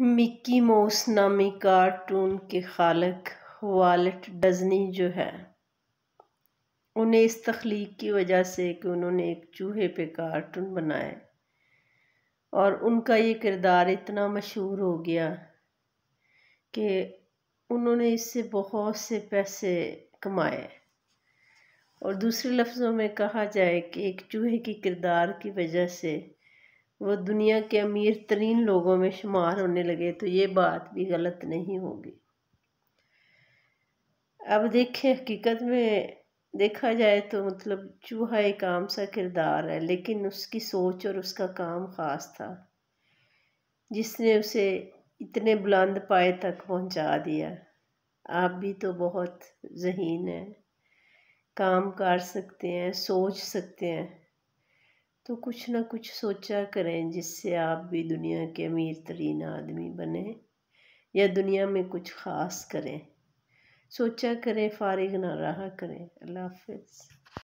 مکی موس نامی کارٹون کے خالق والٹ ڈزنی جو ہے انہیں اس تخلیق کی وجہ سے کہ انہوں نے ایک چوہے پہ کارٹون بنائے اور ان کا یہ کردار اتنا مشہور ہو گیا کہ انہوں نے اس سے بہت سے پیسے کمائے، اور دوسرے لفظوں میں کہا جائے کہ ایک چوہے کی کردار کی وجہ سے وہ دنیا کے امیر ترین لوگوں میں شمار ہونے لگے، تو یہ بات بھی غلط نہیں ہوگی۔ اب دیکھیں، حقیقت میں دیکھا جائے تو چوہا ایک عام سا کردار ہے، لیکن اس کی سوچ اور اس کا کام خاص تھا جس نے اسے اتنے بلند پائے تک پہنچا دیا۔ آپ بھی تو بہت ذہین ہیں، کام کر سکتے ہیں، سوچ سکتے ہیں، تو کچھ نہ کچھ سوچا کریں جس سے آپ بھی دنیا کے امیر ترین آدمی بنیں یا دنیا میں کچھ خاص کریں۔ سوچا کریں، فارغ نہ رہا کریں۔ اللہ حافظ۔